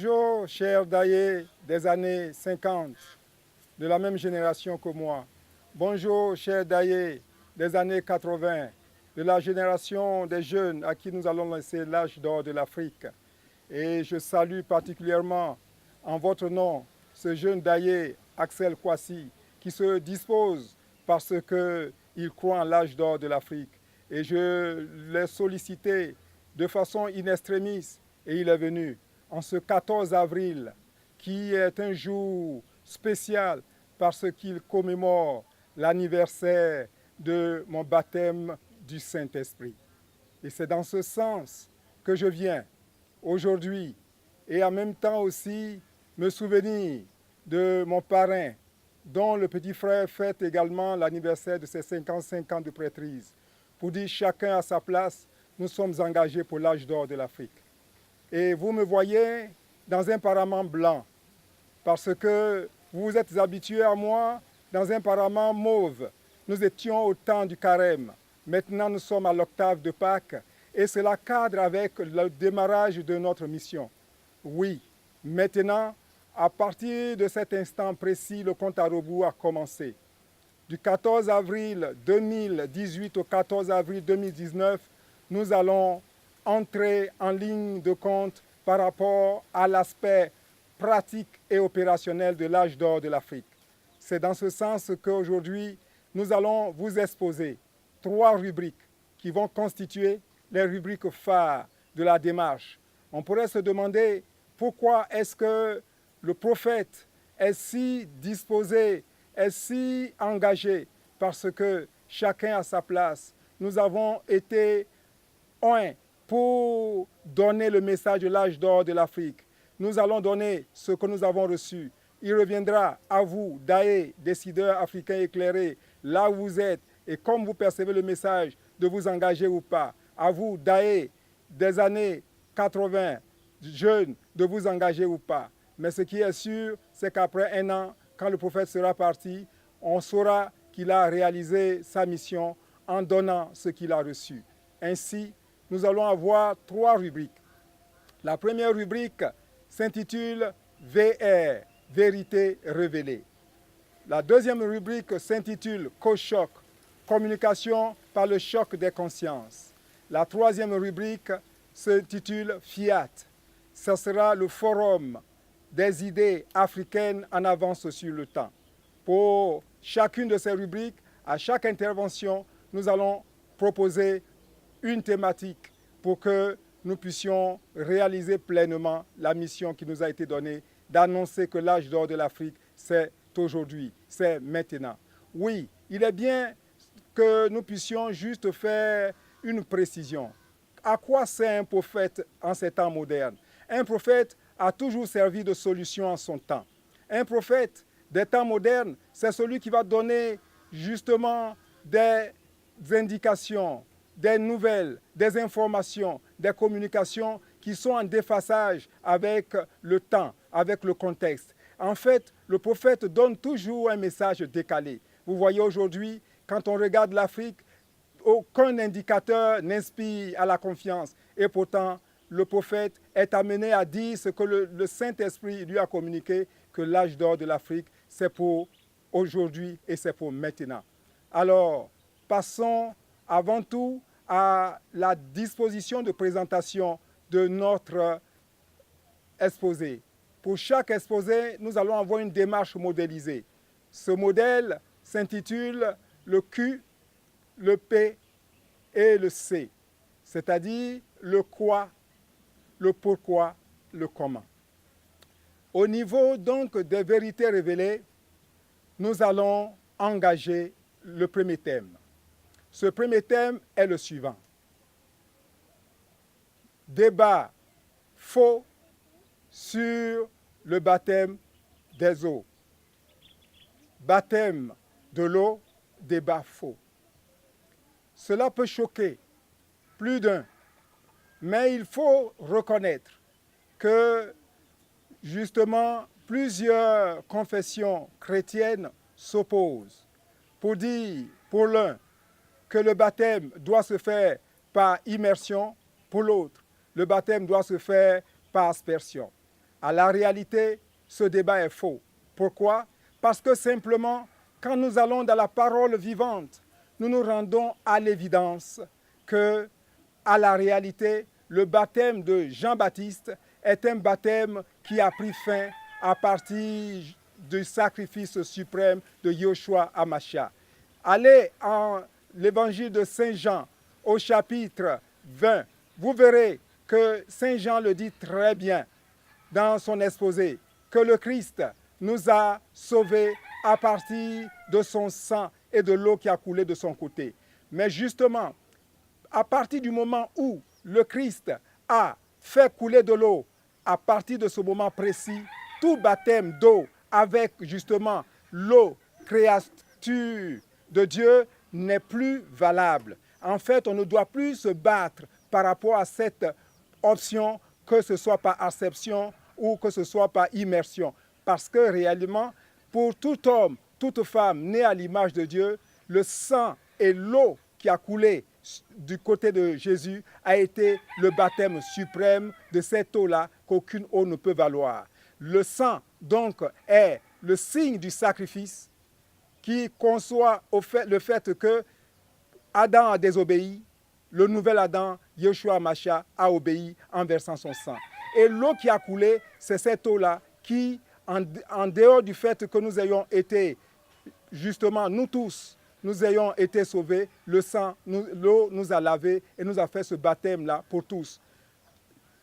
Bonjour, cher Daye des années 50, de la même génération que moi. Bonjour, cher Daye des années 80, de la génération des jeunes à qui nous allons laisser l'âge d'or de l'Afrique. Et je salue particulièrement en votre nom ce jeune Daye, Axel Kwasi, qui se dispose parce qu'il croit en l'âge d'or de l'Afrique. Et je l'ai sollicité de façon in extremis et il est venu en ce 14 avril, qui est un jour spécial parce qu'il commémore l'anniversaire de mon baptême du Saint-Esprit. Et c'est dans ce sens que je viens aujourd'hui et en même temps aussi me souvenir de mon parrain, dont le petit frère fête également l'anniversaire de ses 55 ans de prêtrise. Pour dire chacun à sa place, nous sommes engagés pour l'âge d'or de l'Afrique. Et vous me voyez dans un parament blanc, parce que vous vous êtes habitués à moi dans un parament mauve. Nous étions au temps du carême. Maintenant, nous sommes à l'octave de Pâques, et cela cadre avec le démarrage de notre mission. Oui, maintenant, à partir de cet instant précis, le compte à rebours a commencé. Du 14 avril 2018 au 14 avril 2019, nous allons entrer en ligne de compte par rapport à l'aspect pratique et opérationnel de l'âge d'or de l'Afrique. C'est dans ce sens qu'aujourd'hui, nous allons vous exposer 3 rubriques qui vont constituer les rubriques phares de la démarche. On pourrait se demander pourquoi est-ce que le prophète est si disposé, est si engagé, parce que chacun à sa place. Nous avons été pour donner le message de l'âge d'or de l'Afrique. Nous allons donner ce que nous avons reçu. Il reviendra à vous, Daye, décideurs africains éclairés, là où vous êtes, et comme vous percevez le message, de vous engager ou pas. À vous, Daye, des années 80, jeunes, de vous engager ou pas. Mais ce qui est sûr, c'est qu'après un an, quand le prophète sera parti, on saura qu'il a réalisé sa mission en donnant ce qu'il a reçu. Ainsi, nous allons avoir 3 rubriques. La première rubrique s'intitule VR, Vérité révélée. La deuxième rubrique s'intitule Co-choc, Communication par le choc des consciences. La troisième rubrique s'intitule Fiat. Ce sera le forum des idées africaines en avance sur le temps. Pour chacune de ces rubriques, à chaque intervention, nous allons proposer une thématique pour que nous puissions réaliser pleinement la mission qui nous a été donnée d'annoncer que l'âge d'or de l'Afrique, c'est aujourd'hui, c'est maintenant. Oui, il est bien que nous puissions juste faire une précision. À quoi sert un prophète en ces temps modernes? Un prophète a toujours servi de solution en son temps. Un prophète des temps modernes, c'est celui qui va donner justement des indications, des nouvelles, des informations, des communications qui sont en déphasage avec le temps, avec le contexte. En fait, le prophète donne toujours un message décalé. Vous voyez aujourd'hui, quand on regarde l'Afrique, aucun indicateur n'inspire à la confiance. Et pourtant, le prophète est amené à dire ce que le Saint-Esprit lui a communiqué, que l'âge d'or de l'Afrique, c'est pour aujourd'hui et c'est pour maintenant. Alors, passons avant tout à la disposition de présentation de notre exposé. Pour chaque exposé, nous allons avoir une démarche modélisée. Ce modèle s'intitule le Q, le P et le C, c'est-à-dire le quoi, le pourquoi, le comment. Au niveau donc des vérités révélées, nous allons engager le premier thème. Ce premier thème est le suivant. Débat faux sur le baptême des eaux. Baptême de l'eau, débat faux. Cela peut choquer plus d'un, mais il faut reconnaître que justement plusieurs confessions chrétiennes s'opposent pour dire, pour l'un, que le baptême doit se faire par immersion, pour l'autre, le baptême doit se faire par aspersion. À la réalité, ce débat est faux. Pourquoi? Parce que simplement, quand nous allons dans la parole vivante, nous nous rendons à l'évidence que, à la réalité, le baptême de Jean-Baptiste est un baptême qui a pris fin à partir du sacrifice suprême de Yoshua HaMashiach. Allez en l'évangile de Saint Jean au chapitre 20. Vous verrez que Saint Jean le dit très bien dans son exposé, que le Christ nous a sauvés à partir de son sang et de l'eau qui a coulé de son côté. Mais justement, à partir du moment où le Christ a fait couler de l'eau, à partir de ce moment précis, tout baptême d'eau avec justement l'eau, créature de Dieu, n'est plus valable. En fait, on ne doit plus se battre par rapport à cette option, que ce soit par acception ou que ce soit par immersion. Parce que réellement, pour tout homme, toute femme née à l'image de Dieu, le sang et l'eau qui a coulé du côté de Jésus a été le baptême suprême de cette eau-là qu'aucune eau ne peut valoir. Le sang, donc, est le signe du sacrifice qui conçoit le fait que Adam a désobéi, le nouvel Adam, Yeshua HaMashiach, a obéi en versant son sang. Et l'eau qui a coulé, c'est cette eau-là qui, en dehors du fait que nous ayons été, justement, nous tous, nous ayons été sauvés, le sang, l'eau nous a lavés et nous a fait ce baptême-là pour tous.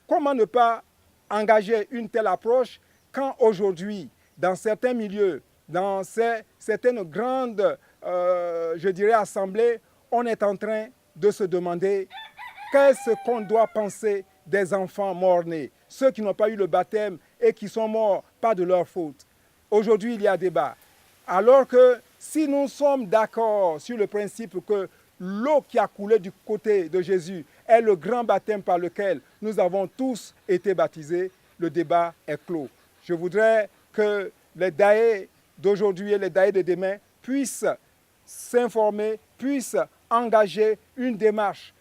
Comment ne pas engager une telle approche quand aujourd'hui, dans certains milieux, dans certaines grandes, je dirais, assemblées, on est en train de se demander qu'est-ce qu'on doit penser des enfants morts-nés, ceux qui n'ont pas eu le baptême et qui sont morts pas de leur faute. Aujourd'hui, il y a débat. Alors que si nous sommes d'accord sur le principe que l'eau qui a coulé du côté de Jésus est le grand baptême par lequel nous avons tous été baptisés, le débat est clos. Je voudrais que les daïs d'aujourd'hui et les daïs de demain puissent s'informer, puissent engager une démarche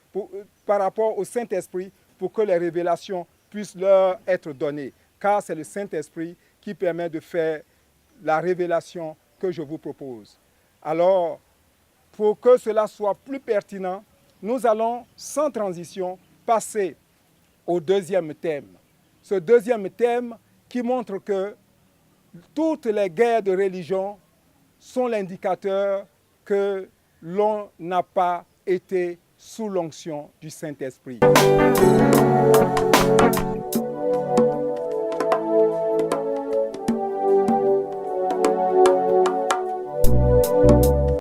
par rapport au Saint-Esprit pour que les révélations puissent leur être données. Car c'est le Saint-Esprit qui permet de faire la révélation que je vous propose. Alors, pour que cela soit plus pertinent, nous allons sans transition passer au deuxième thème. Ce deuxième thème qui montre que toutes les guerres de religion sont l'indicateur que l'on n'a pas été sous l'onction du Saint-Esprit.